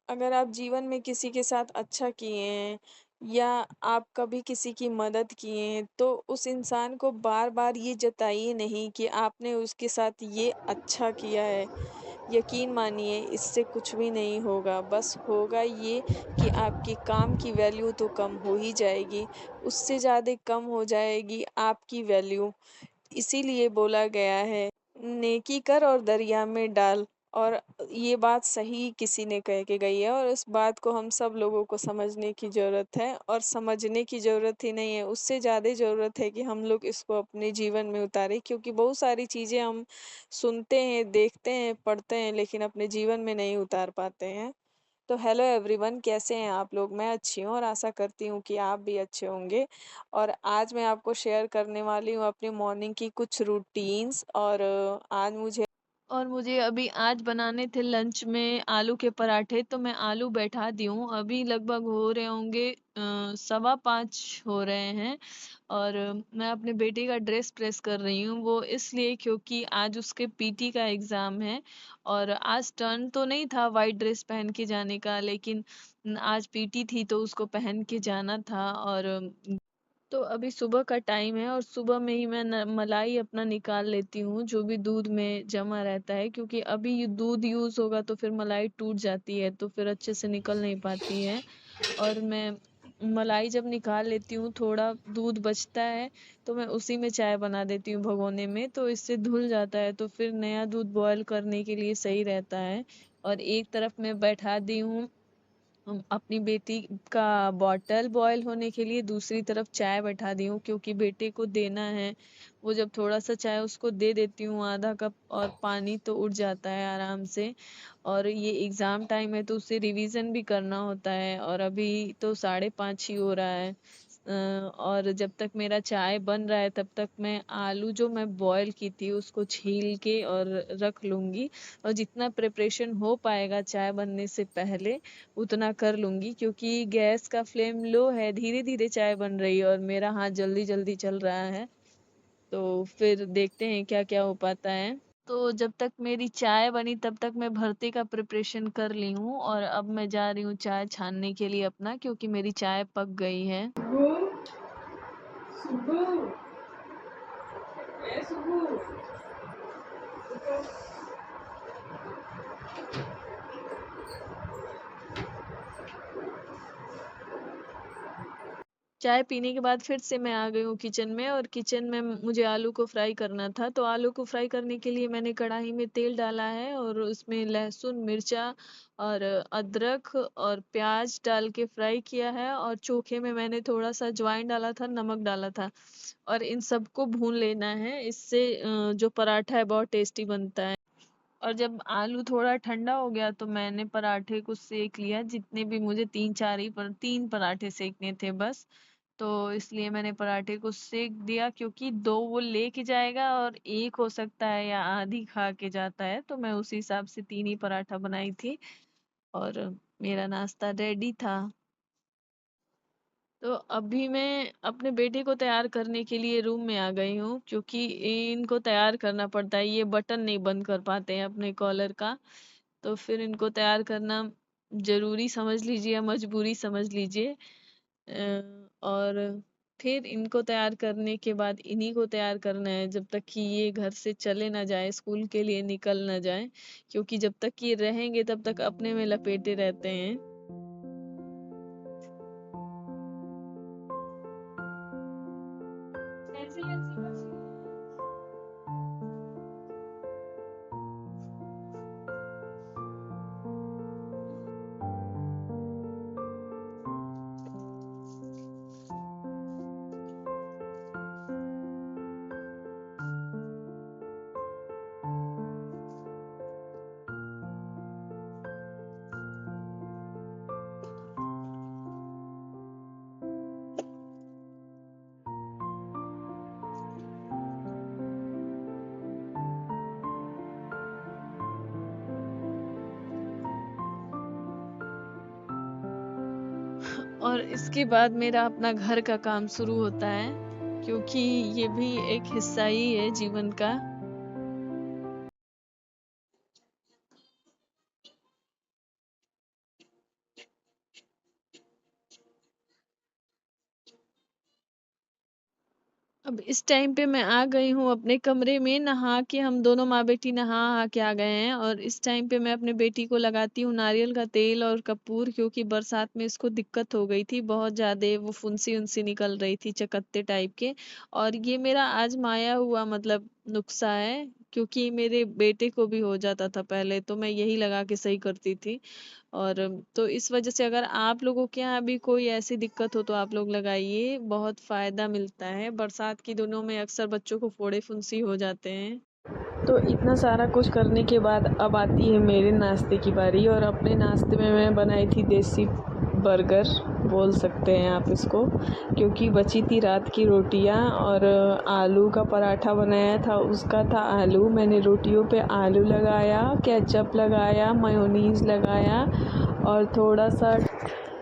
अगर आप जीवन में किसी के साथ अच्छा किए हैं या आप कभी किसी की मदद किए हैं, तो उस इंसान को बार-बार ये जताइए नहीं कि आपने उसके साथ ये अच्छा किया है। यकीन मानिए इससे कुछ भी नहीं होगा, बस होगा ये कि आपके काम की वैल्यू तो कम हो ही जाएगी, उससे ज़्यादा कम हो जाएगी आपकी वैल्यू। इसीलिए बोला गया है, नेकी कर और दरिया में डाल। और ये बात सही किसी ने कह के गई है और इस बात को हम सब लोगों को समझने की ज़रूरत है और समझने की ज़रूरत ही नहीं है, उससे ज़्यादा ज़रूरत है कि हम लोग इसको अपने जीवन में उतारें, क्योंकि बहुत सारी चीज़ें हम सुनते हैं, देखते हैं, पढ़ते हैं, लेकिन अपने जीवन में नहीं उतार पाते हैं। तो हेलो एवरीवन, कैसे हैं आप लोग? मैं अच्छी हूँ और आशा करती हूँ कि आप भी अच्छे होंगे। और आज मैं आपको शेयर करने वाली हूँ अपनी मॉर्निंग की कुछ रूटीन्स। और मुझे अभी आज बनाने थे लंच में आलू के पराठे, तो मैं आलू बैठा दी हूँ। अभी लगभग हो रहे होंगे 5:15 हो रहे हैं। और मैं अपने बेटे का ड्रेस प्रेस कर रही हूँ, वो इसलिए क्योंकि आज उसके पीटी का एग्ज़ाम है। और आज टर्न तो नहीं था वाइट ड्रेस पहन के जाने का, लेकिन आज पीटी थी तो उसको पहन के जाना था। और तो अभी सुबह का टाइम है और सुबह में ही मैं मलाई अपना निकाल लेती हूँ, जो भी दूध में जमा रहता है, क्योंकि अभी ये दूध यूज़ होगा तो फिर मलाई टूट जाती है, तो फिर अच्छे से निकल नहीं पाती है। और मैं मलाई जब निकाल लेती हूँ, थोड़ा दूध बचता है, तो मैं उसी में चाय बना देती हूँ भगोने में, तो इससे धुल जाता है, तो फिर नया दूध बॉयल करने के लिए सही रहता है। और एक तरफ मैं बैठा दी हूँ अपनी बेटी का बॉटल बॉयल होने के लिए, दूसरी तरफ चाय बैठा दी हूँ क्योंकि बेटे को देना है। वो जब थोड़ा-सा चाय उसको दे देती हूँ आधा कप, और पानी तो उठ जाता है आराम से। और ये एग्ज़ाम टाइम है तो उसे रिवीज़न भी करना होता है, और अभी तो 5:30 ही हो रहा है। और जब तक मेरा चाय बन रहा है तब तक मैं आलू जो मैं बॉयल की थी उसको छील के और रख लूँगी। और जितना प्रिपरेशन हो पाएगा चाय बनने से पहले उतना कर लूँगी, क्योंकि गैस का फ्लेम लो है, धीरे-धीरे चाय बन रही है और मेरा हाथ जल्दी-जल्दी चल रहा है। तो फिर देखते हैं क्या-क्या हो पाता है। तो जब तक मेरी चाय बनी तब तक मैं भरते का प्रिपरेशन कर ली हूँ, और अब मैं जा रही हूँ चाय छानने के लिए अपना, क्योंकि मेरी चाय पक गई है। सुबु, ए सुबु, चाय पीने के बाद फिर से मैं आ गई हूँ किचन में, और किचन में मुझे आलू को फ्राई करना था। तो आलू को फ्राई करने के लिए मैंने कढ़ाई में तेल डाला है और उसमें लहसुन, मिर्चा और अदरक और प्याज डाल के फ्राई किया है, और चोखे में मैंने थोड़ा-सा अजवाइन डाला था, नमक डाला था, और इन सबको भून लेना है। इससे जो पराठा है बहुत टेस्टी बनता है। और जब आलू थोड़ा ठंडा हो गया तो मैंने पराठे को सेक लिया, जितने भी मुझे 3 पराठे सेकने थे बस। तो इसलिए मैंने पराठे को सेक दिया, क्योंकि 2 वो लेके जाएगा और 1 हो सकता है या आधी खा के जाता है, तो मैं उसी हिसाब से 3 ही पराठा बनाई थी और मेरा नाश्ता रेडी था। तो अभी मैं अपने बेटे को तैयार करने के लिए रूम में आ गई हूँ, क्योंकि इनको तैयार करना पड़ता है, ये बटन नहीं बंद कर पाते हैं अपने कॉलर का। तो फिर इनको तैयार करना ज़रूरी समझ लीजिए या मजबूरी समझ लीजिए। और फिर इनको तैयार करने के बाद इन्हीं को तैयार करना है, जब तक कि ये घर से चले ना जाएँ, स्कूल के लिए निकल ना जाएँ, क्योंकि जब तक ये रहेंगे तब तक अपने में लपेटे रहते हैं। और इसके बाद मेरा अपना घर का काम शुरू होता है, क्योंकि ये भी एक हिस्सा ही है जीवन का। अब इस टाइम पे मैं आ गई हूँ अपने कमरे में, नहा के हम दोनों माँ बेटी नहा के आ गए हैं। और इस टाइम पे मैं अपने बेटी को लगाती हूँ नारियल का तेल और कपूर, क्योंकि बरसात में इसको दिक्कत हो गई थी बहुत ज़्यादा, वो फुंसी उनसी निकल रही थी चकत्ते टाइप के। और ये मेरा आजमाया हुआ मतलब नुस्खा है, क्योंकि मेरे बेटे को भी हो जाता था पहले, तो मैं यही लगा के सही करती थी। और तो इस वजह से अगर आप लोगों के यहाँ भी कोई ऐसी दिक्कत हो तो आप लोग लगाइए, बहुत फ़ायदा मिलता है। बरसात के दिनों में अक्सर बच्चों को फोड़े फुंसी हो जाते हैं। तो इतना सारा कुछ करने के बाद अब आती है मेरे नाश्ते की बारी, और अपने नाश्ते में मैं बनाई थी देसी बर्गर बोल सकते हैं आप इसको, क्योंकि बची थी रात की रोटियां, और आलू का पराठा बनाया था, उसका था आलू। मैंने रोटियों पे आलू लगाया, केचप लगाया, मेयोनीज़ लगाया और थोड़ा सा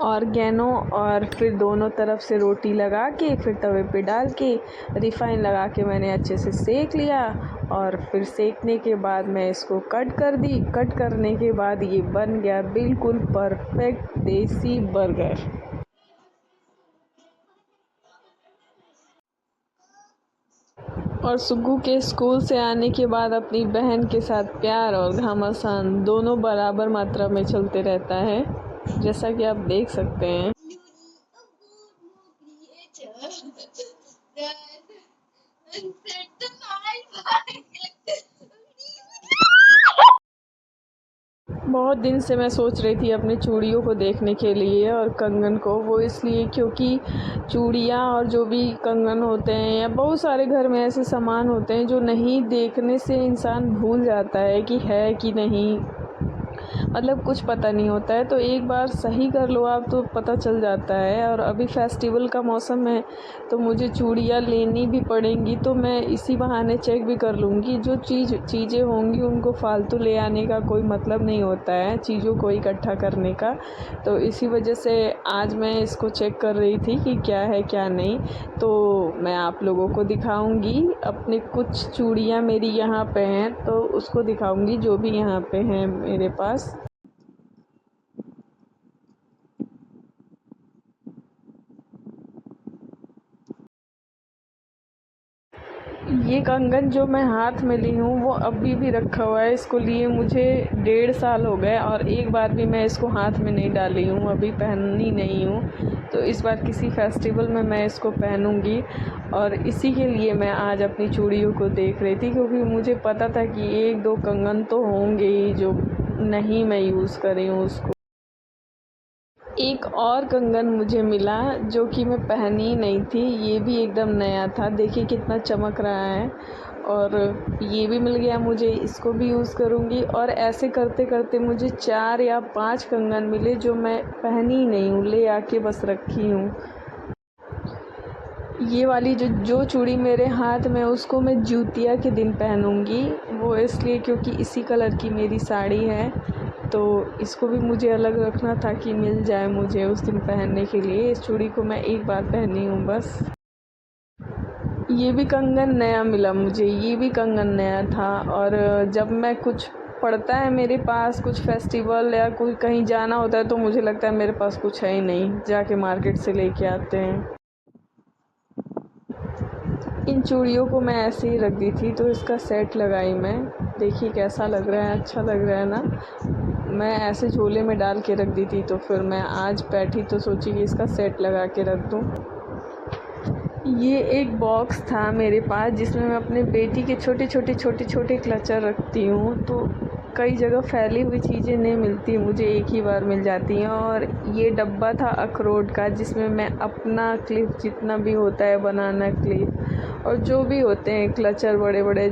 ऑर्गेनो, और फिर दोनों तरफ से रोटी लगा के फिर तवे पे डाल के रिफ़ाइन लगा के मैंने अच्छे से सेक लिया। और फिर सेकने के बाद मैं इसको कट कर दी। कट करने के बाद ये बन गया बिल्कुल परफेक्ट देसी बर्गर। और सुग्गू के स्कूल से आने के बाद अपनी बहन के साथ प्यार और घमासान दोनों बराबर मात्रा में चलते रहता है, जैसा कि आप देख सकते हैं। बहुत दिन से मैं सोच रही थी अपने चूड़ियों को देखने के लिए और कंगन को, वो इसलिए क्योंकि चूड़ियाँ और जो भी कंगन होते हैं या बहुत सारे घर में ऐसे सामान होते हैं जो नहीं देखने से इंसान भूल जाता है कि है कि नहीं, मतलब कुछ पता नहीं होता है। तो एक बार सही कर लो आप तो पता चल जाता है। और अभी फेस्टिवल का मौसम है तो मुझे चूड़ियाँ लेनी भी पड़ेंगी, तो मैं इसी बहाने चेक भी कर लूँगी। जो चीज़ें होंगी उनको फालतू ले आने का कोई मतलब नहीं होता है, चीज़ों को इकट्ठा करने का। तो इसी वजह से आज मैं इसको चेक कर रही थी कि क्या है क्या नहीं। तो मैं आप लोगों को दिखाऊंगी, अपने कुछ चूड़ियाँ मेरी यहाँ पे हैं तो उसको दिखाऊंगी जो भी यहाँ पे हैं मेरे पास। ये कंगन जो मैं हाथ में ली हूँ वो अभी भी रखा हुआ है, इसको लिए मुझे 1.5 साल हो गए और एक बार भी मैं इसको हाथ में नहीं डाली हूँ, अभी पहनी नहीं हूँ। तो इस बार किसी फेस्टिवल में मैं इसको पहनूंगी, और इसी के लिए मैं आज अपनी चूड़ियों को देख रही थी, क्योंकि मुझे पता था कि 1-2 कंगन तो होंगे ही जो नहीं मैं यूज़ करी हूँ उसको। एक और कंगन मुझे मिला जो कि मैं पहनी ही नहीं थी, ये भी एकदम नया था, देखिए कितना चमक रहा है। और ये भी मिल गया मुझे, इसको भी यूज़ करूँगी। और ऐसे करते करते मुझे 4 या 5 कंगन मिले जो मैं पहनी ही नहीं हूँ, ले आके बस रखी हूँ। ये वाली जो चूड़ी मेरे हाथ में उसको मैं ज्यूतिया के दिन पहनूंगी, वो इसलिए क्योंकि इसी कलर की मेरी साड़ी है, तो इसको भी मुझे अलग रखना था कि मिल जाए मुझे उस दिन पहनने के लिए। इस चूड़ी को मैं एक बार पहनी हूँ बस। ये भी कंगन नया मिला मुझे, ये भी कंगन नया था। और जब मैं कुछ पड़ता है मेरे पास, कुछ फेस्टिवल या कोई कहीं जाना होता है, तो मुझे लगता है मेरे पास कुछ है ही नहीं, जाके मार्केट से लेके आते हैं। इन चूड़ियों को मैं ऐसे ही रख दी थी, तो इसका सेट लगाई मैं, देखिए कैसा लग रहा है, अच्छा लग रहा है ना। मैं ऐसे झोले में डाल के रख दी थी, तो फिर मैं आज बैठी तो सोची कि इसका सेट लगा के रख दूँ। ये एक बॉक्स था मेरे पास जिसमें मैं अपने बेटी के छोटे क्लचर रखती हूँ, तो कई जगह फैली हुई चीज़ें नहीं मिलती, मुझे एक ही बार मिल जाती हैं। और ये डब्बा था अखरोट का जिसमें मैं अपना क्लिप जितना भी होता है, बनाना क्लिप और जो भी होते हैं क्लचर बड़े बड़े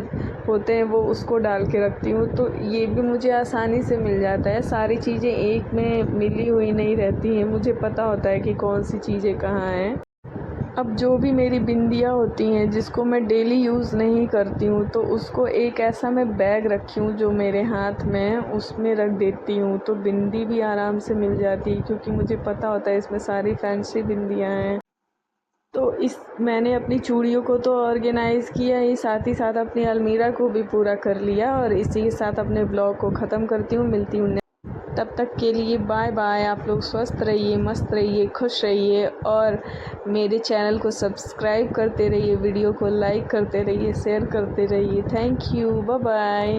होते हैं, वो उसको डाल के रखती हूँ। तो ये भी मुझे आसानी से मिल जाता है, सारी चीज़ें एक में मिली हुई नहीं रहती हैं, मुझे पता होता है कि कौन सी चीज़ें कहाँ हैं। अब जो भी मेरी बिंदियाँ होती हैं जिसको मैं डेली यूज़ नहीं करती हूँ, तो उसको एक ऐसा मैं बैग रखी हूँ जो मेरे हाथ में है, उसमें रख देती हूँ, तो बिंदी भी आराम से मिल जाती है, क्योंकि मुझे पता होता है इसमें सारी फैंसी बिंदियाँ हैं। तो इस मैंने अपनी चूड़ियों को तो ऑर्गेनाइज़ किया ही, साथ ही साथ अपनी अलमीरा को भी पूरा कर लिया, और इसी के साथ अपने ब्लॉग को ख़त्म करती हूँ। मिलती हूँ तब तक के लिए बाय बाय। आप लोग स्वस्थ रहिए, मस्त रहिए, खुश रहिए और मेरे चैनल को सब्सक्राइब करते रहिए, वीडियो को लाइक करते रहिए, शेयर करते रहिए। Thank you, bye bye.